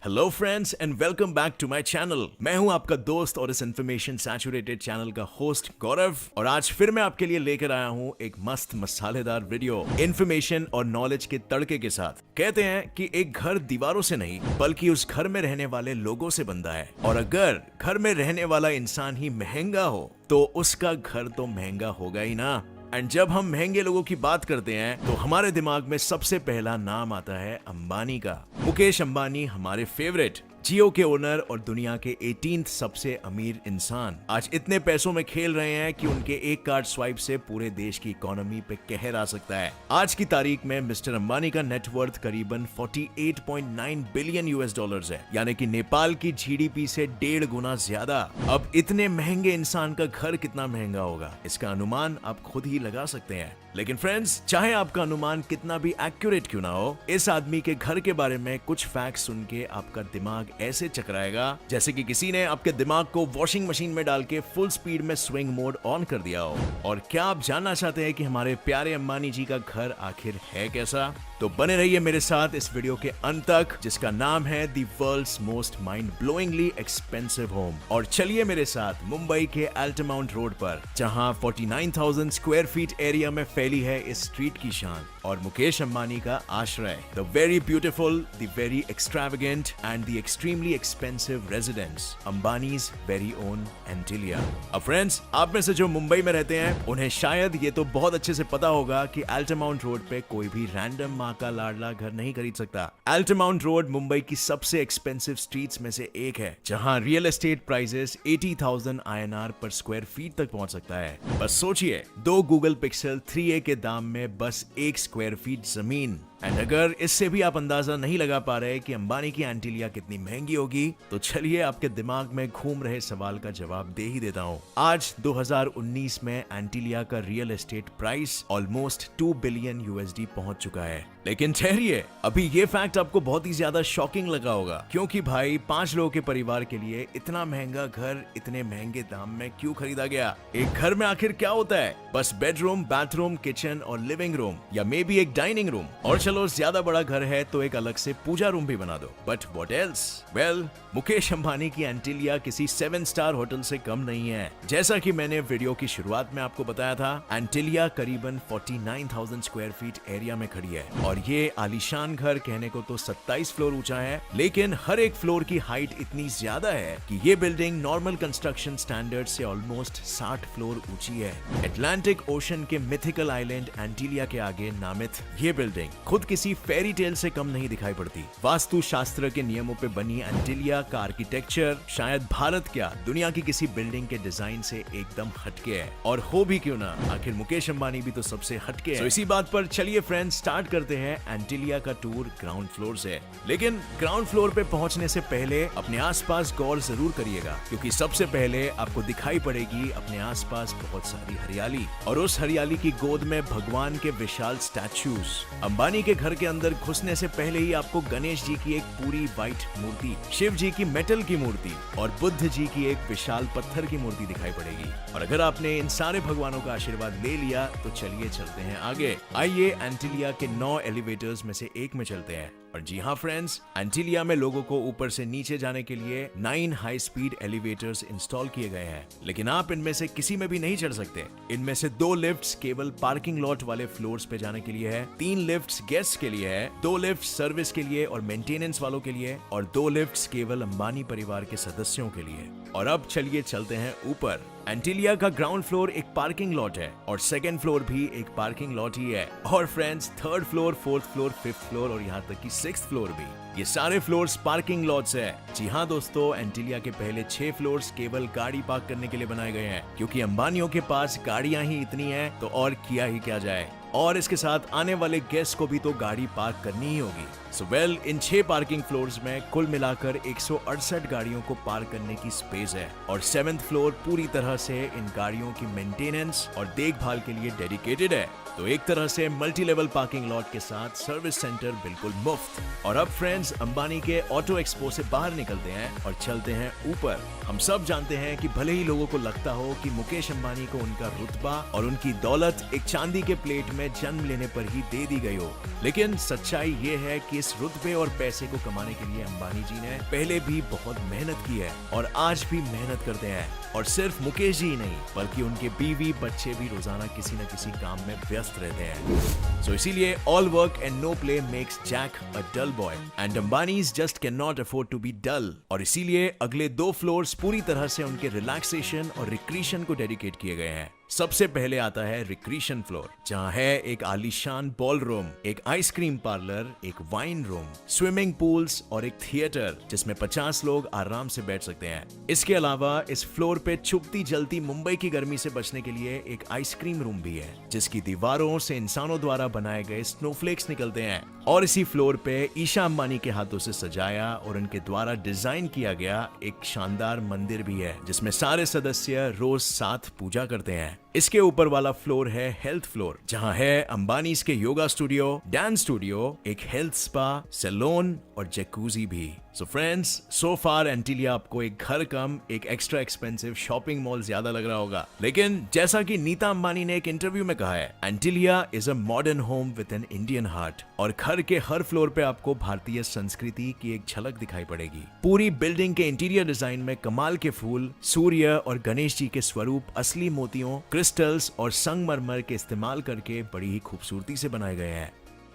Hello friends and welcome back to my channel. मैं हूं आपका दोस्त और इस इन्फॉर्मेशन सैचुरेटेड चैनल का होस्ट गौरव, और आज फिर मैं आपके लिए लेकर आया हूं एक मस्त मसालेदार वीडियो इन्फॉर्मेशन और नॉलेज के तड़के के साथ। कहते हैं कि एक घर दीवारों से नहीं बल्कि उस घर में रहने वाले लोगों से बनता है, और अगर घर में रहने वाला इंसान ही महंगा हो तो उसका घर तो महंगा होगा ही ना। एंड जब हम महंगे लोगों की बात करते हैं तो हमारे दिमाग में सबसे पहला नाम आता है अंबानी का। मुकेश अंबानी हमारे फेवरेट जियो के ओनर और दुनिया के 18th सबसे अमीर इंसान आज इतने पैसों में खेल रहे हैं कि उनके एक कार्ड स्वाइप से पूरे देश की इकोनॉमी पे कहर आ सकता है। आज की तारीख में मिस्टर अंबानी का नेटवर्थ करीबन 48.9 बिलियन यूएस डॉलर्स है, यानी कि नेपाल की जीडीपी से 1.5 गुना ज्यादा। अब इतने महंगे इंसान का घर कितना महंगा होगा, इसका अनुमान आप खुद ही लगा सकते हैं। लेकिन फ्रेंड्स, चाहे आपका अनुमान कितना भी एक्यूरेट क्यों ना हो, इस आदमी के घर के बारे में कुछ फैक्ट्स सुन के आपका दिमाग ऐसे चकराएगा जैसे कि किसी ने आपके दिमाग को वॉशिंग मशीन में डाल के फुल स्पीड में स्विंग मोड ऑन कर दिया हो। और क्या आप जानना चाहते हैं कि हमारे प्यारे अंबानी जी का घर आखिर है कैसा? तो बने रहिए मेरे साथ इस वीडियो के अंत तक, जिसका नाम है the world's most mind blowingly expensive home. और चलिए मेरे साथ मुंबई के अल्टामाउंट रोड पर, जहां 49,000 स्क्वायर फीट एरिया में फैली है इस स्ट्रीट की शान और मुकेश अंबानी का आश्रय, the very beautiful, the very extravagant and the extremely expensive residence, Ambanis very own Antilia. अब फ्रेंड्स, आप में से जो मुंबई में रहते हैं उन्हें शायद ये तो बहुत अच्छे से पता होगा कि अल्टामाउंट रोड पे कोई भी रैंडम माँ का लाडला घर नहीं खरीद सकता। अल्टामाउंट रोड मुंबई की सबसे एक्सपेंसिव स्ट्रीट्स में से एक है, जहां रियल एस्टेट प्राइसेस 80,000 INR पर स्क्वायर फीट तक पहुंच सकता है। बस सोचिए, 2 गूगल पिक्सल 3A के दाम में बस 1 स्क्वायर फीट जमीन। एंड अगर इससे भी आप अंदाजा नहीं लगा पा रहे कि अंबानी की एंटिलिया कितनी महंगी होगी, तो चलिए आपके दिमाग में घूम रहे सवाल का जवाब दे ही देता हूं। आज 2019 में एंटिलिया का real estate price almost 2 billion USD पहुंच चुका है। लेकिन ठहरिए, अभी ये फैक्ट आपको बहुत ही ज्यादा शॉकिंग लगा होगा, क्योंकि भाई 5 लोगों के परिवार के लिए इतना महंगा घर इतने महंगे दाम में क्यों खरीदा गया? एक घर में आखिर क्या होता है? बस बेडरूम, बाथरूम, किचन और लिविंग रूम, या मे बी एक डाइनिंग रूम, और चलो ज्यादा बड़ा घर है तो एक अलग से पूजा रूम भी बना दो। But what else? Well, Mukesh Ambani की एंटिलिया किसी 7 स्टार होटल से कम नहीं है। जैसा कि मैंने वीडियो की शुरुआत में आपको बताया था, एंटिलिया करीबन 49,000 स्क्वायर फीट एरिया में खड़ी है, और ये आलीशान घर कहने को तो 27 फ्लोर ऊंचा है, लेकिन हर एक फ्लोर की हाइट इतनी ज्यादा है कि ये बिल्डिंग नॉर्मल कंस्ट्रक्शन स्टैंडर्ड से ऑलमोस्ट 60 फ्लोर ऊंची है। अटलांटिक ओशन के मिथिकल आइलैंड एंटिलिया के आगे नामित ये बिल्डिंग खुद किसी फेरी टेल से कम नहीं दिखाई पड़ती। वास्तु शास्त्र के नियमों पे बनी एंटिलिया का आर्किटेक्चर शायद भारत क्या दुनिया की किसी बिल्डिंग के डिजाइन से एकदम हटके है, और हो भी क्यों ना, आखिर मुकेश अंबानी भी तो सबसे हटके है। तो इसी बात पर चलिए फ्रेंड्स, स्टार्ट करते हैं एंटिलिया का टूर ग्राउंड फ्लोर से। लेकिन ग्राउंड फ्लोर पे पहुंचने से पहले अपने आसपास गौर जरूर करिएगा, क्योंकि सबसे पहले आपको दिखाई पड़ेगी अपने आसपास बहुत सारी हरियाली, और उस हरियाली की गोद में भगवान के विशाल स्टैचूज। अंबानी के घर के अंदर घुसने से पहले ही आपको गणेश जी की एक पूरी व्हाइट मूर्ति, शिव जी की मेटल की मूर्ति और बुद्ध जी की एक विशाल पत्थर की मूर्ति दिखाई पड़ेगी। और अगर आपने इन सारे भगवानों का आशीर्वाद ले लिया तो चलिए चलते हैं आगे। आइए एंटिलिया के 9 एलिवेटर्स में से एक में चलते हैं। और जी हाँ फ्रेंड्स, एंटिलिया में लोगों को ऊपर से नीचे जाने के लिए 9 हाई स्पीड एलिवेटर्स इंस्टॉल किए गए हैं, लेकिन आप इनमें से किसी में भी नहीं चढ़ सकते। इनमें से 2 लिफ्ट्स केवल पार्किंग लॉट वाले फ्लोर्स पे जाने के लिए है, 3 लिफ्ट्स गेस्ट के लिए है, 2 लिफ्ट सर्विस के लिए और मेंटेनेंस वालों के लिए, और 2 लिफ्ट्स केवल अंबानी परिवार के सदस्यों के लिए। और अब चलिए चलते हैं ऊपर। एंटिलिया का ग्राउंड फ्लोर एक पार्किंग लॉट है, और सेकंड फ्लोर भी एक पार्किंग लॉट ही है। और friends, 3rd floor, 4th floor, 5th floor और यहाँ तक कि 6th फ्लोर भी, ये सारे फ्लोर्स पार्किंग लॉट्स है। जी हाँ दोस्तों, एंटिलिया के पहले 6 फ्लोर्स केवल गाड़ी पार्क करने के लिए बनाए गए हैं, क्योंकि अंबानियों के पास गाड़ियां ही इतनी हैं, तो और किया ही क्या जाए। और इसके साथ आने वाले गेस्ट को भी तो गाड़ी पार्क करनी ही होगी। सो वेल, इन 6 पार्किंग फ्लोर्स में कुल मिलाकर 168 गाड़ियों को पार्क करने की स्पेस है, और 7th फ्लोर पूरी तरह से इन गाड़ियों की मेंटेनेंस और देखभाल के लिए डेडिकेटेड है। तो एक तरह से मल्टी लेवल पार्किंग लॉट के साथ सर्विस सेंटर बिल्कुल मुफ्त। और अब फ्रेंड्स, अंबानी के ऑटो एक्सपो से बाहर निकलते हैं और चलते हैं ऊपर। हम सब जानते हैं कि भले ही लोगों को लगता हो कि मुकेश अंबानी को उनका रुतबा और उनकी दौलत एक चांदी के प्लेट में जन्म लेने पर ही दे दी गई हो। लेकिन सच्चाई ये है कि इस रुतबे और पैसे को कमाने के लिए अंबानी जी ने पहले भी बहुत मेहनत की है और आज भी मेहनत करते हैं। और सिर्फ मुकेश जी ही नहीं बल्कि उनके बीवी बच्चे भी रोजाना किसी न किसी काम में व्यस्त रहते हैं। सो इसीलिए all work and no play makes Jack a dull boy and Ambanis just can not afford to be dull. और इसीलिए अगले 2 फ्लोर्स पूरी तरह से उनके रिलैक्सेशन और रिक्रिएशन को डेडिकेट किए गए हैं। सबसे पहले आता है रिक्रिएशन फ्लोर, जहां है एक आलीशान बॉल रूम, एक आइसक्रीम पार्लर, एक वाइन रूम, स्विमिंग पूल्स और एक थिएटर जिसमें 50 लोग आराम से बैठ सकते हैं। इसके अलावा इस फ्लोर पे छुपती जलती मुंबई की गर्मी से बचने के लिए एक आइसक्रीम रूम भी है जिसकी दीवारों से इंसानों द्वारा बनाए गए स्नोफ्लेक्स निकलते हैं। और इसी फ्लोर पे ईशा अंबानी के हाथों से सजाया और उनके द्वारा डिजाइन किया गया एक शानदार मंदिर भी है जिसमें सारे सदस्य रोज साथ पूजा करते हैं। इसके ऊपर वाला फ्लोर है हेल्थ फ्लोर, जहां है अंबानीज के योगा स्टूडियो, डांस स्टूडियो, एक हेल्थ स्पा, सैलून और जैकूजी भी। सो फ्रेंड्स, सो फार एंटिलिया आपको एक घर कम एक एक्स्ट्रा एक्सपेंसिव शॉपिंग मॉल ज्यादा लग रहा होगा, लेकिन जैसा कि नीता अंबानी ने एक इंटरव्यू में कहा है, Antilia is a modern home with an Indian heart. और घर के हर फ्लोर पे आपको भारतीय संस्कृति की एक झलक दिखाई पड़ेगी। पूरी बिल्डिंग के इंटीरियर डिजाइन में कमाल के फूल, सूर्य और गणेश जी के स्वरूप असली मोतियों, क्रिस्टल्स और संगमरमर के इस्तेमाल करके बड़ी ही खूबसूरती से बनाए गए हैं।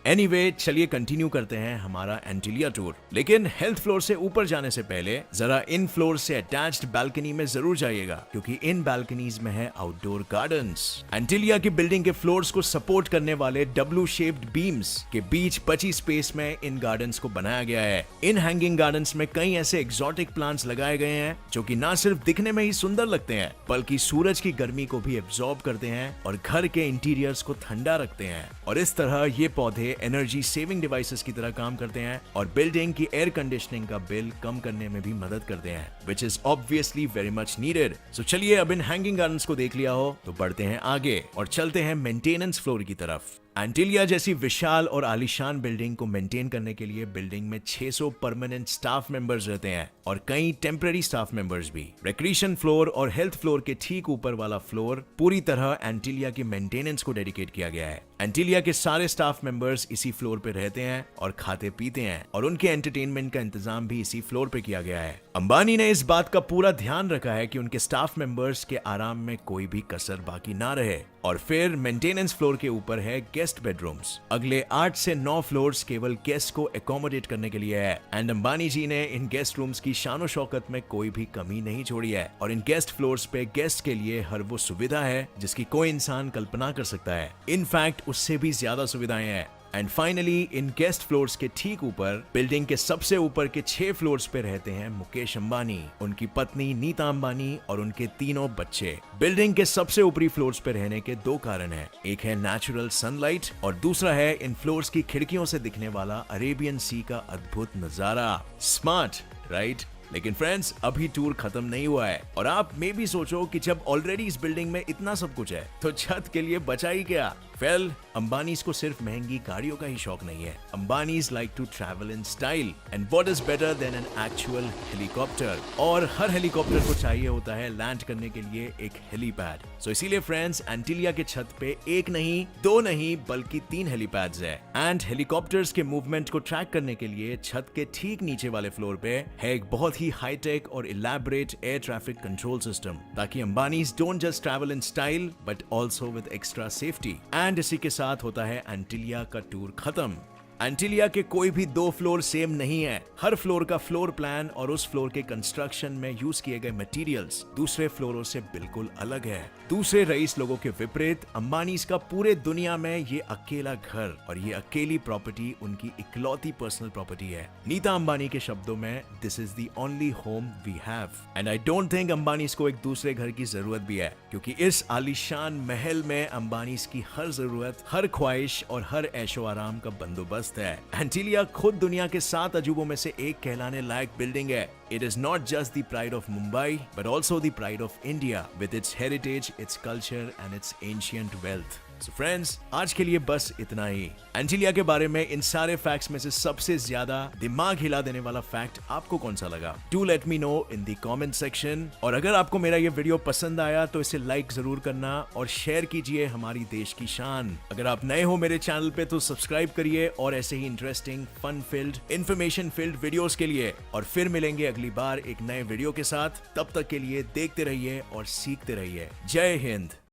एनीवे, चलिए कंटिन्यू करते हैं हमारा एंटिलिया टूर। लेकिन हेल्थ फ्लोर से ऊपर जाने से पहले जरा इन फ्लोर से अटैच्ड बालकनी में जरूर जाइएगा, क्योंकि इन बालकनीज में है आउटडोर गार्डन्स। एंटिलिया की बिल्डिंग के फ्लोर्स को सपोर्ट करने वाले डब्ल्यू शेप्ड बीम्स के बीच बची स्पेस में इन गार्डन्स को बनाया गया है। इन हैंगिंग गार्डन्स में कई ऐसे एक्सोटिक प्लांट्स लगाए गए हैं जो कि ना सिर्फ दिखने में ही सुंदर लगते हैं बल्कि सूरज की गर्मी को भी एब्जॉर्ब करते हैं और घर के इंटीरियर्स को ठंडा रखते हैं। और इस तरह ये पौधे एनर्जी सेविंग डिवाइसेस की तरह काम करते हैं और बिल्डिंग की एयर कंडीशनिंग का बिल कम करने में भी मदद करते हैं, which is obviously very much needed. So चलिए, अब इन हैंगिंग गार्डन्स को देख लिया हो तो बढ़ते हैं आगे और चलते हैं मेंटेनेंस फ्लोर की तरफ। एंटिलिया जैसी विशाल और आलीशान बिल्डिंग को मेंटेन करने के लिए बिल्डिंग में 600 परमानेंट स्टाफ मेंबर्स रहते हैं और कई टेम्पररी स्टाफ मेंबर्स भी। रिक्रिएशन फ्लोर और हेल्थ फ्लोर के ठीक ऊपर वाला फ्लोर पूरी तरह एंटिलिया की मेंटेनेंस को डेडिकेट किया गया है। एंटिलिया के सारे स्टाफ मेंबर्स इसी फ्लोर पे रहते हैं और खाते पीते हैं और उनके एंटरटेनमेंट का इंतजाम भी इसी फ्लोर पे किया गया है। अंबानी ने इस बात का पूरा ध्यान रखा है कि उनके स्टाफ मेंबर्स के आराम में कोई भी कसर बाकी ना रहे। और फिर मेंटेनेंस फ्लोर के ऊपर है गेस्ट बेडरूम्स। अगले 8 से 9 फ्लोर्स केवल गेस्ट को एकोमोडेट करने के लिए है एंड अंबानी जी ने इन गेस्ट रूम्स की शानो शौकत में कोई भी कमी नहीं छोड़ी है। और इन गेस्ट फ्लोर्स पे गेस्ट के लिए हर वो सुविधा है जिसकी कोई इंसान कल्पना कर सकता है। इनफैक्ट उससे भी ज्यादा सुविधाएं हैं। And finally, in guest floors के ठीक ऊपर बिल्डिंग के सबसे ऊपर के 6 फ्लोर्स पे रहते हैं मुकेश अंबानी, उनकी पत्नी नीता अंबानी और उनके तीनों बच्चे। बिल्डिंग के सबसे ऊपरी फ्लोर्स पे रहने के 2 कारण हैं। एक है नेचुरल सनलाइट और दूसरा है इन फ्लोर्स की खिड़कियों से दिखने वाला अरेबियन सी का अद्भुत नजारा। Smart, right? लेकिन फ्रेंड्स, अभी टूर खत्म नहीं हुआ है और आप मे भी सोचो कि जब ऑलरेडी इस बिल्डिंग में इतना सब कुछ है तो छत के लिए बचा ही क्या। वेल, अंबानीज को सिर्फ महंगी गाड़ियों का ही शौक नहीं है। Ambanis like to travel in style and what is better than an actual helicopter. और हर हेलीकॉप्टर को चाहिए होता है लैंड करने के लिए एक हेलीपैड। सो इसीलिए फ्रेंड्स, एंटिलिया के छत पे 1 नहीं 2 नहीं बल्कि 3 हेलीपैड्स है। एंड हेलीकॉप्टर्स के मूवमेंट को ट्रैक करने के लिए छत के ठीक नीचे वाले फ्लोर पे है एक बहुत ही हाईटेक और elaborate air traffic control system, ताकि Ambanis don't just travel in style but also with extra safety. And इसी के साथ होता है एंटिलिया का टूर खत्म। एंटिलिया के कोई भी 2 फ्लोर सेम नहीं है। हर फ्लोर का फ्लोर प्लान और उस फ्लोर के कंस्ट्रक्शन में यूज किए गए मटेरियल्स दूसरे फ्लोरों से बिल्कुल अलग है। दूसरे रईस लोगों के विपरीत अंबानीज का पूरे दुनिया में ये अकेला घर और ये अकेली प्रॉपर्टी उनकी इकलौती पर्सनल प्रॉपर्टी है। नीता अंबानी के शब्दों में, this is the only home we have. And I don't think Ambanis को एक दूसरे घर की जरूरत भी है, क्योंकि इस आलीशान महल में अंबानीज की हर जरूरत, हर ख्वाहिश और हर ऐशो आराम का बंदोबस्त है। एंटिलिया खुद दुनिया के 7 अजूबों में से एक कहलाने लायक बिल्डिंग है। It is not just the pride of Mumbai, but also the pride of India with its heritage, its culture and its ancient wealth. So friends, आज के लिए बस इतना ही। एंजेलिया के बारे में इन सारे फैक्ट्स में से सबसे ज्यादा दिमाग हिला देने वाला फैक्ट आपको कौन सा लगा? Do let me know in the comment section. और अगर आपको मेरा ये वीडियो पसंद आया तो इसे लाइक जरूर करना और शेयर कीजिए हमारी देश की शान। अगर आप नए हो मेरे चैनल पे तो सब्सक्राइब करिए और ऐसे ही interesting, fun filled, information filled videos के लिए। और फिर मिलेंगे अगली बार एक नए वीडियो के साथ। तब तक के लिए देखते रहिए और सीखते रहिए। जय हिंद।